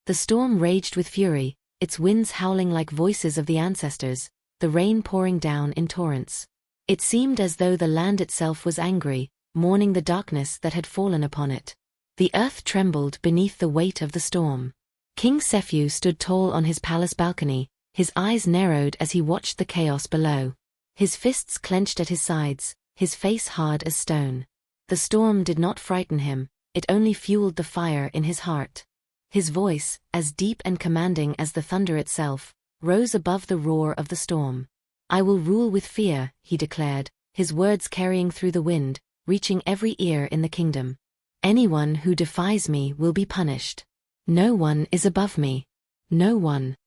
The storm raged with fury, its winds howling like voices of the ancestors, the rain pouring down in torrents. It seemed as though the land itself was angry, mourning the darkness that had fallen upon it. The earth trembled beneath the weight of the storm. King Sefu stood tall on his palace balcony, his eyes narrowed as he watched the chaos below. His fists clenched at his sides, his face hard as stone. The storm did not frighten him, it only fueled the fire in his heart. His voice, as deep and commanding as the thunder itself, rose above the roar of the storm. "I will rule with fear," he declared, his words carrying through the wind, reaching every ear in the kingdom. "Anyone who defies me will be punished. No one is above me. No one."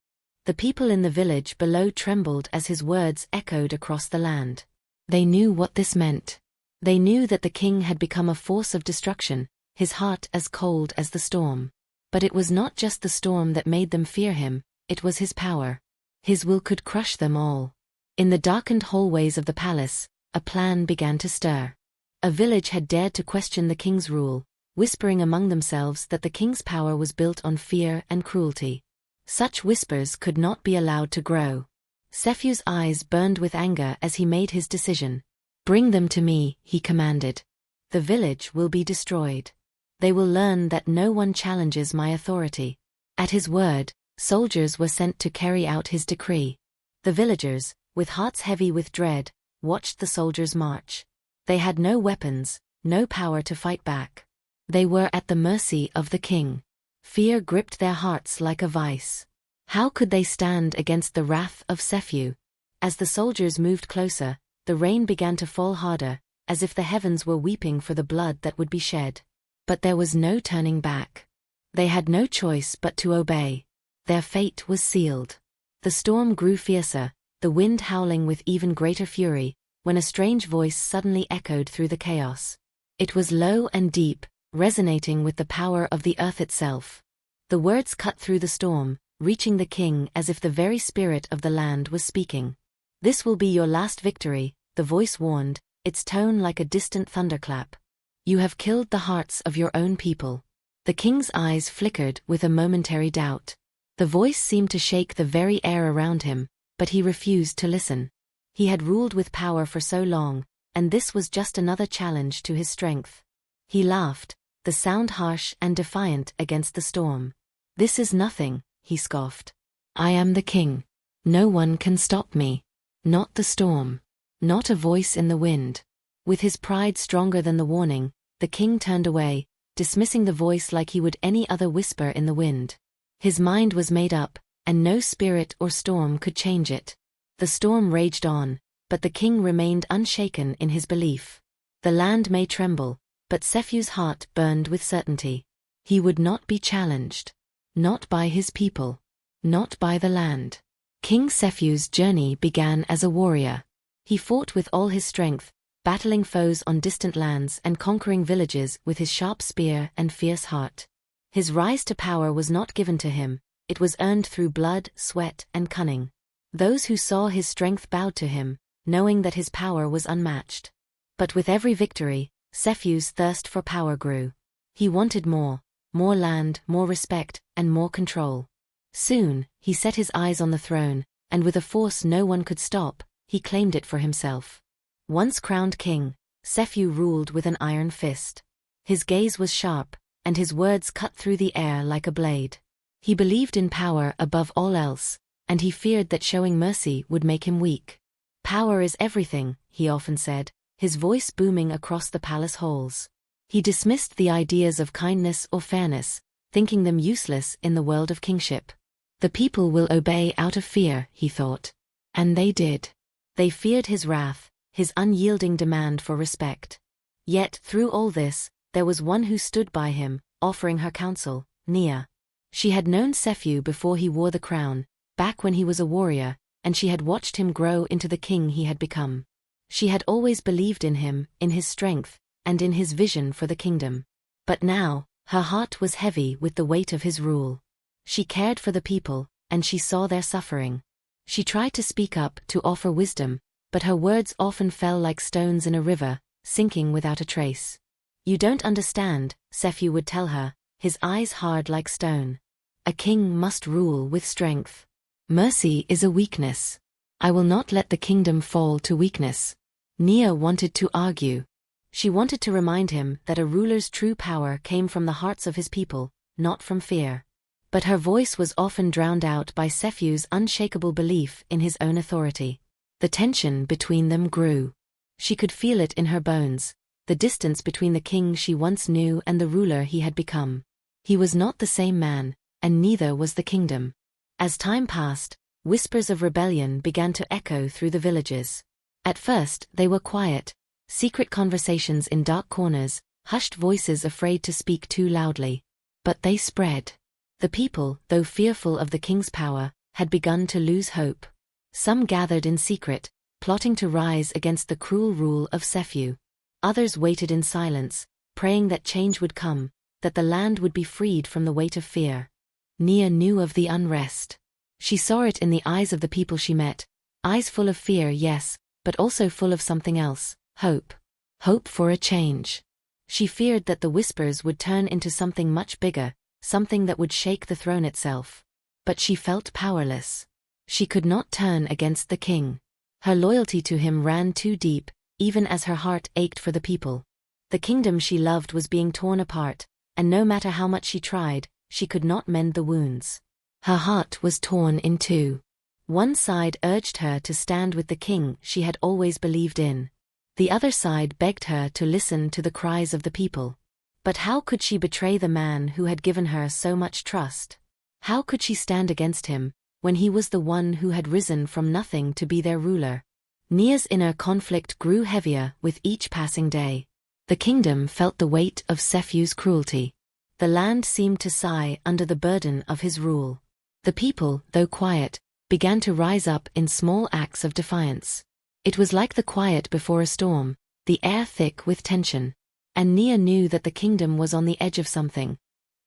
The people in the village below trembled as his words echoed across the land. They knew what this meant. They knew that the king had become a force of destruction, his heart as cold as the storm. But it was not just the storm that made them fear him, it was his power. His will could crush them all. In the darkened hallways of the palace, a plan began to stir. A village had dared to question the king's rule, whispering among themselves that the king's power was built on fear and cruelty. Such whispers could not be allowed to grow. Sefu's eyes burned with anger as he made his decision. "Bring them to me," he commanded. "The village will be destroyed. They will learn that no one challenges my authority." At his word, soldiers were sent to carry out his decree. The villagers, with hearts heavy with dread, watched the soldiers march. They had no weapons, no power to fight back. They were at the mercy of the king. Fear gripped their hearts like a vice. How could they stand against the wrath of Sefu? As the soldiers moved closer, the rain began to fall harder, as if the heavens were weeping for the blood that would be shed. But there was no turning back. They had no choice but to obey. Their fate was sealed. The storm grew fiercer, the wind howling with even greater fury, when a strange voice suddenly echoed through the chaos. It was low and deep, resonating with the power of the earth itself. The words cut through the storm, reaching the king as if the very spirit of the land was speaking. "This will be your last victory," the voice warned, its tone like a distant thunderclap. "You have killed the hearts of your own people." The king's eyes flickered with a momentary doubt. The voice seemed to shake the very air around him, but he refused to listen. He had ruled with power for so long, and this was just another challenge to his strength. He laughed, the sound harsh and defiant against the storm. "This is nothing," he scoffed. "I am the king. No one can stop me. Not the storm. Not a voice in the wind." With his pride stronger than the warning, the king turned away, dismissing the voice like he would any other whisper in the wind. His mind was made up, and no spirit or storm could change it. The storm raged on, but the king remained unshaken in his belief. The land may tremble, but Sefu's heart burned with certainty. He would not be challenged. Not by his people. Not by the land. King Sefu's journey began as a warrior. He fought with all his strength, battling foes on distant lands and conquering villages with his sharp spear and fierce heart. His rise to power was not given to him, it was earned through blood, sweat, and cunning. Those who saw his strength bowed to him, knowing that his power was unmatched. But with every victory, Sefu's thirst for power grew. He wanted more land, more respect, and more control. Soon, he set his eyes on the throne, and with a force no one could stop, he claimed it for himself. Once crowned king, Sefu ruled with an iron fist. His gaze was sharp, and his words cut through the air like a blade. He believed in power above all else, and he feared that showing mercy would make him weak. "Power is everything," he often said, his voice booming across the palace halls. He dismissed the ideas of kindness or fairness, thinking them useless in the world of kingship. The people will obey out of fear, he thought. And they did. They feared his wrath, his unyielding demand for respect. Yet, through all this, there was one who stood by him, offering her counsel, Nia. She had known Sefu before he wore the crown, back when he was a warrior, and she had watched him grow into the king he had become. She had always believed in him, in his strength, and in his vision for the kingdom. But now, her heart was heavy with the weight of his rule. She cared for the people, and she saw their suffering. She tried to speak up, to offer wisdom, but her words often fell like stones in a river, sinking without a trace. "You don't understand," Sefu would tell her, his eyes hard like stone. A king must rule with strength. Mercy is a weakness. I will not let the kingdom fall to weakness. Nia wanted to argue. She wanted to remind him that a ruler's true power came from the hearts of his people, not from fear. But her voice was often drowned out by Sefu's unshakable belief in his own authority. The tension between them grew. She could feel it in her bones, the distance between the king she once knew and the ruler he had become. He was not the same man, and neither was the kingdom. As time passed, whispers of rebellion began to echo through the villages. At first, they were quiet, secret conversations in dark corners, hushed voices afraid to speak too loudly. But they spread. The people, though fearful of the king's power, had begun to lose hope. Some gathered in secret, plotting to rise against the cruel rule of Sefu. Others waited in silence, praying that change would come, that the land would be freed from the weight of fear. Nia knew of the unrest. She saw it in the eyes of the people she met, eyes full of fear, yes, but also full of something else, hope. Hope for a change. She feared that the whispers would turn into something much bigger, something that would shake the throne itself. But she felt powerless. She could not turn against the king. Her loyalty to him ran too deep, even as her heart ached for the people. The kingdom she loved was being torn apart, and no matter how much she tried, she could not mend the wounds. Her heart was torn in two. One side urged her to stand with the king she had always believed in. The other side begged her to listen to the cries of the people. But how could she betray the man who had given her so much trust? How could she stand against him, when he was the one who had risen from nothing to be their ruler? Nia's inner conflict grew heavier with each passing day. The kingdom felt the weight of Sefu's cruelty. The land seemed to sigh under the burden of his rule. The people, though quiet, began to rise up in small acts of defiance. It was like the quiet before a storm, the air thick with tension. And Nia knew that the kingdom was on the edge of something.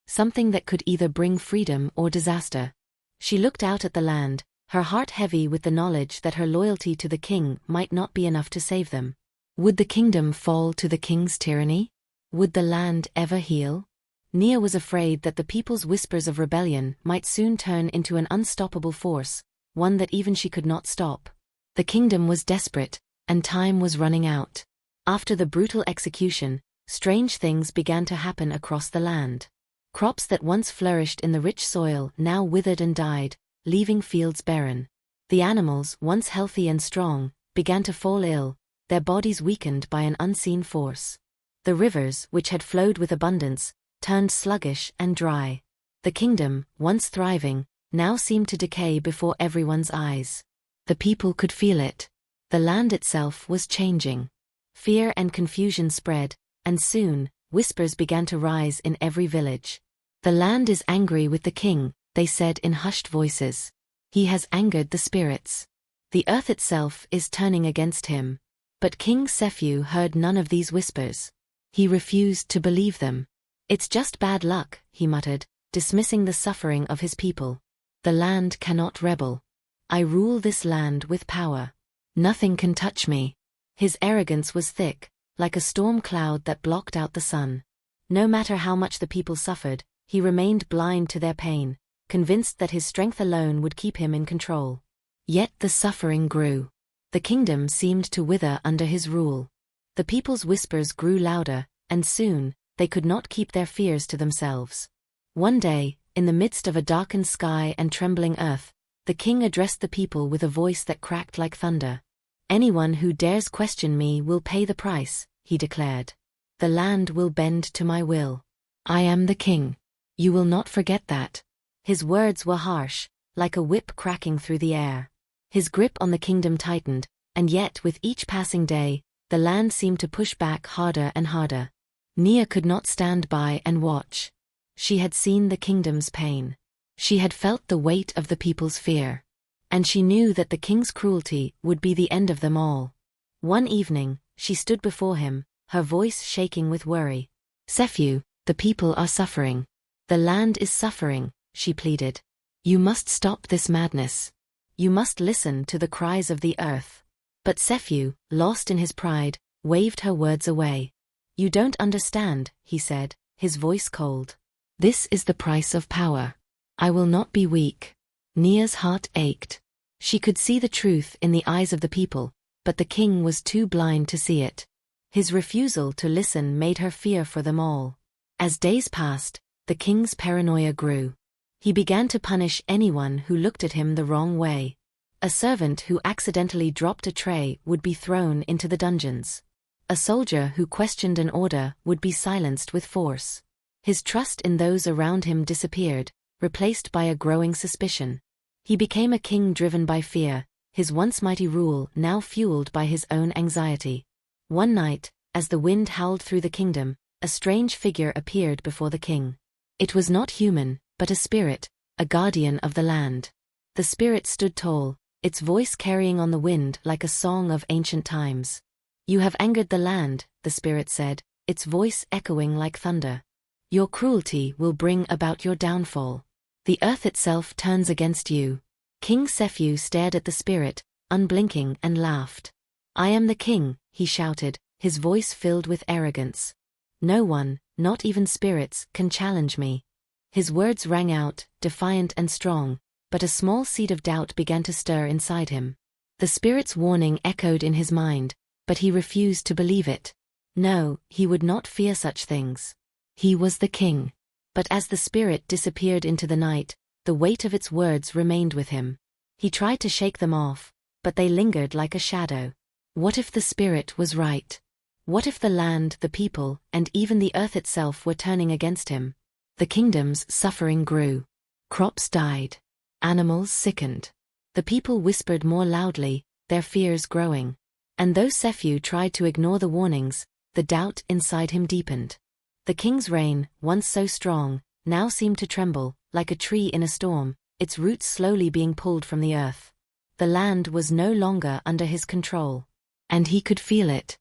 Something that could either bring freedom or disaster. She looked out at the land, her heart heavy with the knowledge that her loyalty to the king might not be enough to save them. Would the kingdom fall to the king's tyranny? Would the land ever heal? Nia was afraid that the people's whispers of rebellion might soon turn into an unstoppable force, one that even she could not stop. The kingdom was desperate, and time was running out. After the brutal execution, strange things began to happen across the land. Crops that once flourished in the rich soil now withered and died, leaving fields barren. The animals, once healthy and strong, began to fall ill, their bodies weakened by an unseen force. The rivers, which had flowed with abundance, turned sluggish and dry. The kingdom, once thriving, now seemed to decay before everyone's eyes. The people could feel it. The land itself was changing. Fear and confusion spread, and soon, whispers began to rise in every village. The land is angry with the king, they said in hushed voices. He has angered the spirits. The earth itself is turning against him. But King Sefu heard none of these whispers. He refused to believe them. It's just bad luck, he muttered, dismissing the suffering of his people. The land cannot rebel. I rule this land with power. Nothing can touch me. His arrogance was thick, like a storm cloud that blocked out the sun. No matter how much the people suffered, he remained blind to their pain, convinced that his strength alone would keep him in control. Yet the suffering grew. The kingdom seemed to wither under his rule. The people's whispers grew louder, and soon, they could not keep their fears to themselves. One day, in the midst of a darkened sky and trembling earth, the king addressed the people with a voice that cracked like thunder. Anyone who dares question me will pay the price, he declared. The land will bend to my will. I am the king. You will not forget that. His words were harsh, like a whip cracking through the air. His grip on the kingdom tightened, and yet with each passing day, the land seemed to push back harder and harder. Nia could not stand by and watch. She had seen the kingdom's pain. She had felt the weight of the people's fear. And she knew that the king's cruelty would be the end of them all. One evening, she stood before him, her voice shaking with worry. Sefu, the people are suffering. The land is suffering, she pleaded. You must stop this madness. You must listen to the cries of the earth. But Sefu, lost in his pride, waved her words away. You don't understand, he said, his voice cold. This is the price of power. I will not be weak. Nia's heart ached. She could see the truth in the eyes of the people, but the king was too blind to see it. His refusal to listen made her fear for them all. As days passed, the king's paranoia grew. He began to punish anyone who looked at him the wrong way. A servant who accidentally dropped a tray would be thrown into the dungeons. A soldier who questioned an order would be silenced with force. His trust in those around him disappeared, replaced by a growing suspicion. He became a king driven by fear, his once mighty rule now fueled by his own anxiety. One night, as the wind howled through the kingdom, a strange figure appeared before the king. It was not human, but a spirit, a guardian of the land. The spirit stood tall, its voice carrying on the wind like a song of ancient times. You have angered the land, the spirit said, its voice echoing like thunder. Your cruelty will bring about your downfall. The earth itself turns against you. King Sefu stared at the spirit, unblinking, and laughed. I am the king, he shouted, his voice filled with arrogance. No one, not even spirits, can challenge me. His words rang out, defiant and strong, but a small seed of doubt began to stir inside him. The spirit's warning echoed in his mind, but he refused to believe it. No, he would not fear such things. He was the king. But as the spirit disappeared into the night, the weight of its words remained with him. He tried to shake them off, but they lingered like a shadow. What if the spirit was right? What if the land, the people, and even the earth itself were turning against him? The kingdom's suffering grew. Crops died. Animals sickened. The people whispered more loudly, their fears growing. And though Sefu tried to ignore the warnings, the doubt inside him deepened. The king's reign, once so strong, now seemed to tremble, like a tree in a storm, its roots slowly being pulled from the earth. The land was no longer under his control. And he could feel it.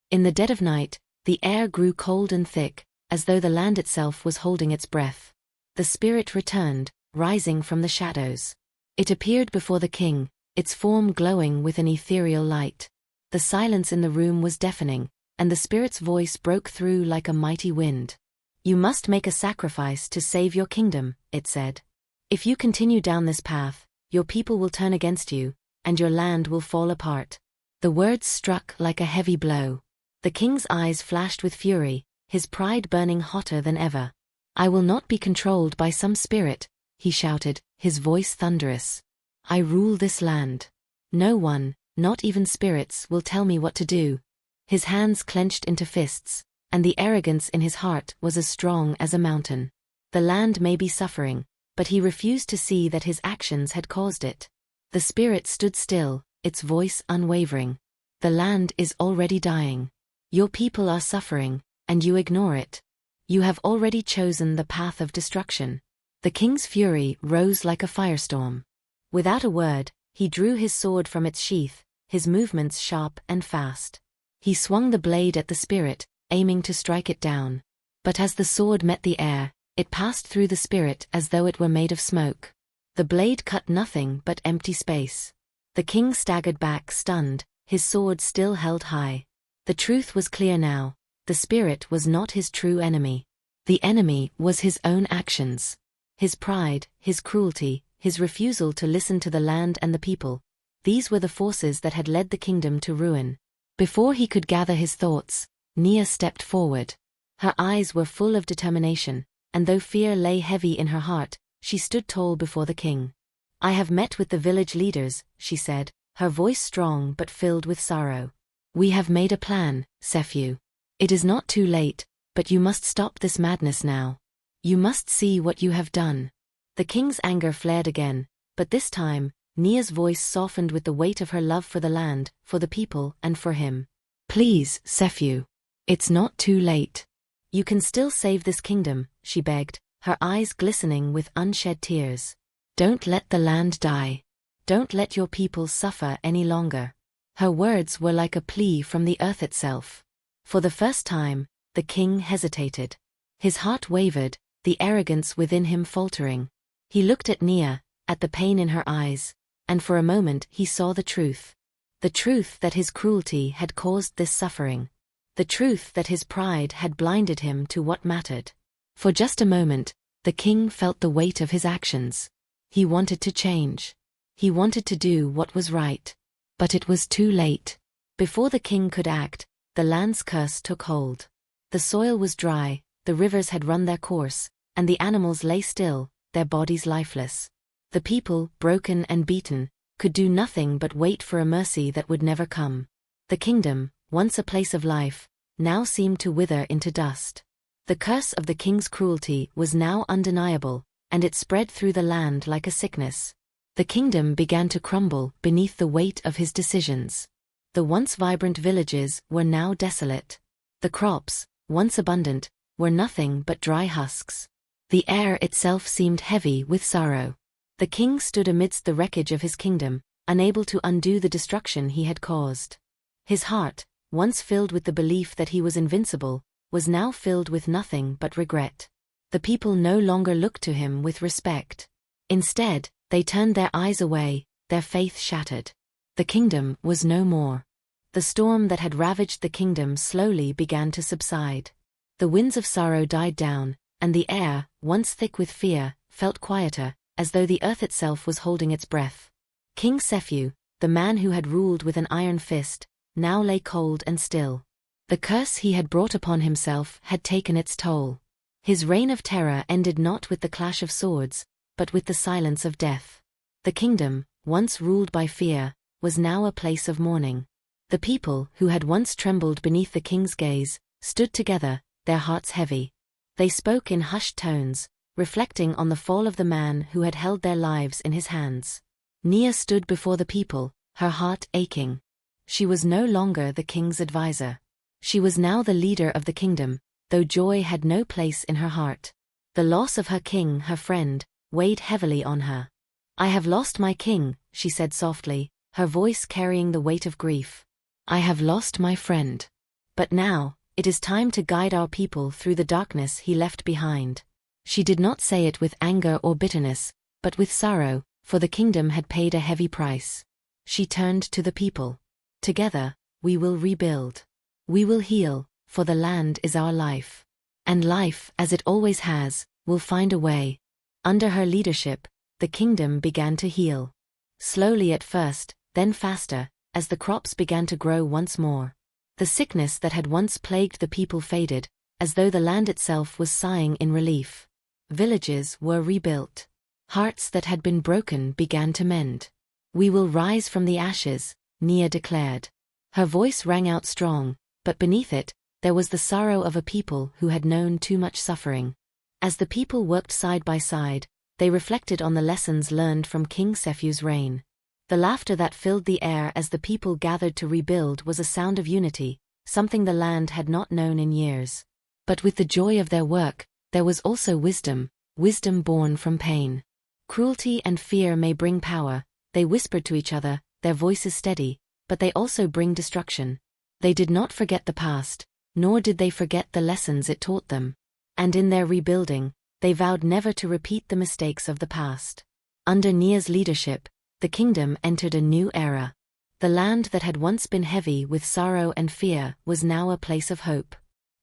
In the dead of night, the air grew cold and thick, as though the land itself was holding its breath. The spirit returned, rising from the shadows. It appeared before the king, its form glowing with an ethereal light. The silence in the room was deafening, and the spirit's voice broke through like a mighty wind. You must make a sacrifice to save your kingdom, it said. If you continue down this path, your people will turn against you, and your land will fall apart. The words struck like a heavy blow. The king's eyes flashed with fury, his pride burning hotter than ever. I will not be controlled by some spirit, he shouted, his voice thunderous. I rule this land. No one, not even spirits, will tell me what to do. His hands clenched into fists, and the arrogance in his heart was as strong as a mountain. The land may be suffering, but he refused to see that his actions had caused it. The spirit stood still, its voice unwavering. The land is already dying. Your people are suffering, and you ignore it. You have already chosen the path of destruction. The king's fury rose like a firestorm. Without a word, he drew his sword from its sheath, his movements sharp and fast. He swung the blade at the spirit, aiming to strike it down. But as the sword met the air, it passed through the spirit as though it were made of smoke. The blade cut nothing but empty space. The king staggered back, stunned, his sword still held high. The truth was clear now. The spirit was not his true enemy. The enemy was his own actions. His pride, his cruelty, his refusal to listen to the land and the people. These were the forces that had led the kingdom to ruin. Before he could gather his thoughts, Nia stepped forward. Her eyes were full of determination, and though fear lay heavy in her heart, she stood tall before the king. I have met with the village leaders, she said, her voice strong but filled with sorrow. We have made a plan, Sefu. It is not too late, but you must stop this madness now. You must see what you have done. The king's anger flared again, but this time, Nia's voice softened with the weight of her love for the land, for the people, and for him. Please, Sefu. It's not too late. You can still save this kingdom, she begged, her eyes glistening with unshed tears. Don't let the land die. Don't let your people suffer any longer. Her words were like a plea from the earth itself. For the first time, the king hesitated. His heart wavered, the arrogance within him faltering. He looked at Nia, at the pain in her eyes, and for a moment he saw the truth. The truth that his cruelty had caused this suffering. The truth that his pride had blinded him to what mattered. For just a moment, The king felt the weight of his actions. He wanted to change. He wanted to do what was right. But it was too late. Before the king could act, the land's curse took hold. The soil was dry, the rivers had run their course, and the animals lay still, their bodies lifeless. The people, broken and beaten, could do nothing but wait for a mercy that would never come. The kingdom, once a place of life, now seemed to wither into dust. The curse of the king's cruelty was now undeniable, and it spread through the land like a sickness. The kingdom began to crumble beneath the weight of his decisions. The once vibrant villages were now desolate. The crops, once abundant, were nothing but dry husks. The air itself seemed heavy with sorrow. The king stood amidst the wreckage of his kingdom, unable to undo the destruction he had caused. His heart, once filled with the belief that he was invincible, was now filled with nothing but regret. The people no longer looked to him with respect. Instead, they turned their eyes away, their faith shattered. The kingdom was no more. The storm that had ravaged the kingdom slowly began to subside. The winds of sorrow died down, and the air, once thick with fear, felt quieter, as though the earth itself was holding its breath. King Sefu, the man who had ruled with an iron fist, now lay cold and still. The curse he had brought upon himself had taken its toll. His reign of terror ended not with the clash of swords, but with the silence of death. The kingdom, once ruled by fear, was now a place of mourning. The people, who had once trembled beneath the king's gaze, stood together, their hearts heavy. They spoke in hushed tones, reflecting on the fall of the man who had held their lives in his hands. Nia stood before the people, her heart aching. She was no longer the king's advisor. She was now the leader of the kingdom, though joy had no place in her heart. The loss of her king, her friend, weighed heavily on her. "I have lost my king," she said softly, her voice carrying the weight of grief. "I have lost my friend. But now, it is time to guide our people through the darkness he left behind." She did not say it with anger or bitterness, but with sorrow, for the kingdom had paid a heavy price. She turned to the people. "Together, we will rebuild. We will heal, for the land is our life. And life, as it always has, will find a way." Under her leadership, the kingdom began to heal. Slowly at first, then faster, as the crops began to grow once more. The sickness that had once plagued the people faded, as though the land itself was sighing in relief. Villages were rebuilt. Hearts that had been broken began to mend. "We will rise from the ashes," Nia declared. Her voice rang out strong, but beneath it, there was the sorrow of a people who had known too much suffering. As the people worked side by side, they reflected on the lessons learned from King Sefu's reign. The laughter that filled the air as the people gathered to rebuild was a sound of unity, something the land had not known in years. But with the joy of their work, there was also wisdom, wisdom born from pain. "Cruelty and fear may bring power," they whispered to each other, their voices steady, "but they also bring destruction." They did not forget the past, nor did they forget the lessons it taught them. And in their rebuilding, they vowed never to repeat the mistakes of the past. Under Nia's leadership, the kingdom entered a new era. The land that had once been heavy with sorrow and fear was now a place of hope.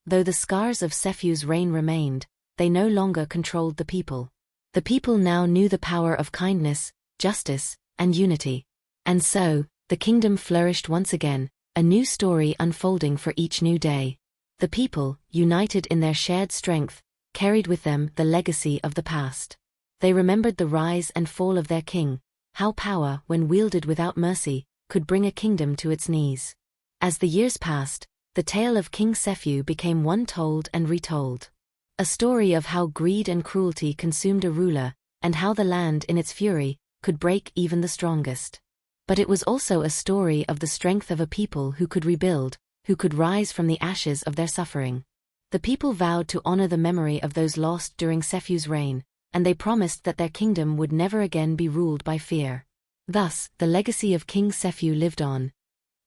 Though the scars of Sefu's reign remained, they no longer controlled the people. The people now knew the power of kindness, justice, and unity. And so, the kingdom flourished once again, a new story unfolding for each new day. The people, united in their shared strength, carried with them the legacy of the past. They remembered the rise and fall of their king, how power, when wielded without mercy, could bring a kingdom to its knees. As the years passed, the tale of King Sefu became one told and retold. A story of how greed and cruelty consumed a ruler, and how the land in its fury could break even the strongest. But it was also a story of the strength of a people who could rebuild, who could rise from the ashes of their suffering. The people vowed to honor the memory of those lost during Sefu's reign, and they promised that their kingdom would never again be ruled by fear. Thus, the legacy of King Sefu lived on,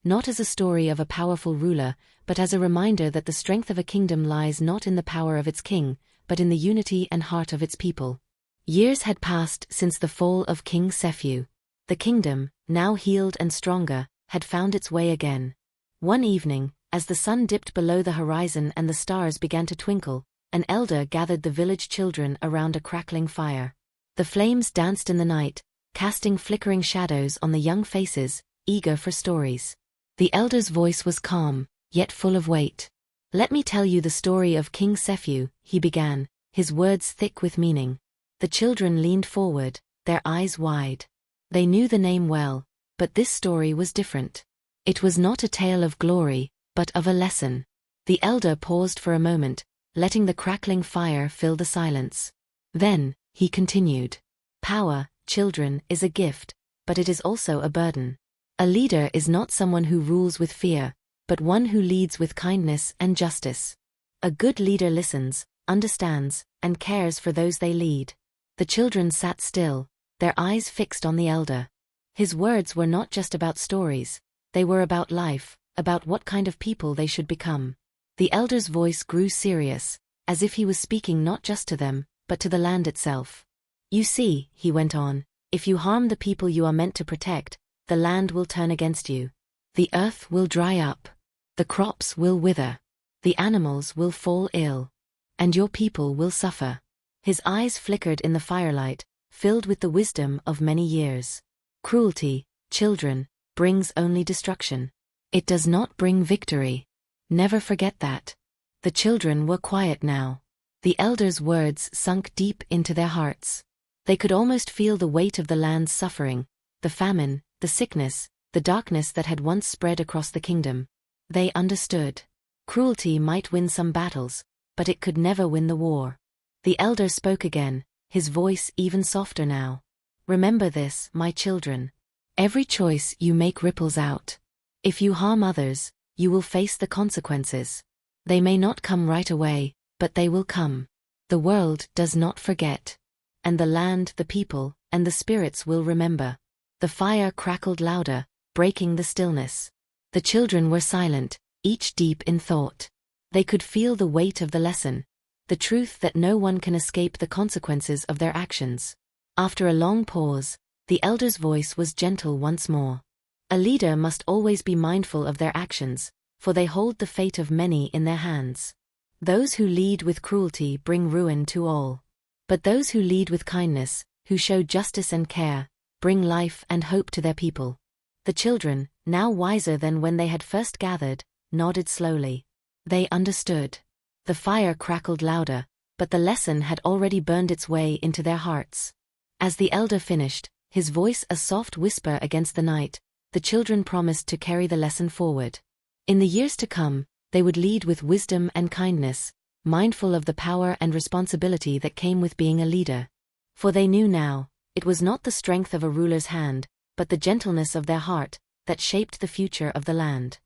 not as a story of a powerful ruler, but as a reminder that the strength of a kingdom lies not in the power of its king, but in the unity and heart of its people. Years had passed since the fall of King Sefu. The kingdom, now healed and stronger, had found its way again. One evening, as the sun dipped below the horizon and the stars began to twinkle, an elder gathered the village children around a crackling fire. The flames danced in the night, casting flickering shadows on the young faces, eager for stories. The elder's voice was calm, yet full of weight. "Let me tell you the story of King Sefu," he began, his words thick with meaning. The children leaned forward, their eyes wide. They knew the name well, but this story was different. It was not a tale of glory, but of a lesson. The elder paused for a moment, letting the crackling fire fill the silence. Then, he continued. "Power, children, is a gift, but it is also a burden. A leader is not someone who rules with fear, but one who leads with kindness and justice. A good leader listens, understands, and cares for those they lead." The children sat still, their eyes fixed on the elder. His words were not just about stories, they were about life, about what kind of people they should become. The elder's voice grew serious, as if he was speaking not just to them, but to the land itself. "You see," he went on, "if you harm the people you are meant to protect, the land will turn against you. The earth will dry up. The crops will wither. The animals will fall ill. And your people will suffer." His eyes flickered in the firelight, filled with the wisdom of many years. "Cruelty, children, brings only destruction. It does not bring victory. Never forget that." The children were quiet now. The elder's words sunk deep into their hearts. They could almost feel the weight of the land's suffering, the famine, the sickness, the darkness that had once spread across the kingdom. They understood. Cruelty might win some battles, but it could never win the war. The elder spoke again, his voice even softer now. "Remember this, my children. Every choice you make ripples out. If you harm others, you will face the consequences. They may not come right away, but they will come. The world does not forget. And the land, the people, and the spirits will remember." The fire crackled louder, breaking the stillness. The children were silent, each deep in thought. They could feel the weight of the lesson, the truth that no one can escape the consequences of their actions. After a long pause, the elder's voice was gentle once more. "A leader must always be mindful of their actions, for they hold the fate of many in their hands. Those who lead with cruelty bring ruin to all. But those who lead with kindness, who show justice and care, bring life and hope to their people." The children, now wiser than when they had first gathered, nodded slowly. They understood. The fire crackled louder, but the lesson had already burned its way into their hearts. As the elder finished, his voice a soft whisper against the night, the children promised to carry the lesson forward. In the years to come, they would lead with wisdom and kindness, mindful of the power and responsibility that came with being a leader. For they knew now, it was not the strength of a ruler's hand, but the gentleness of their heart, that shaped the future of the land.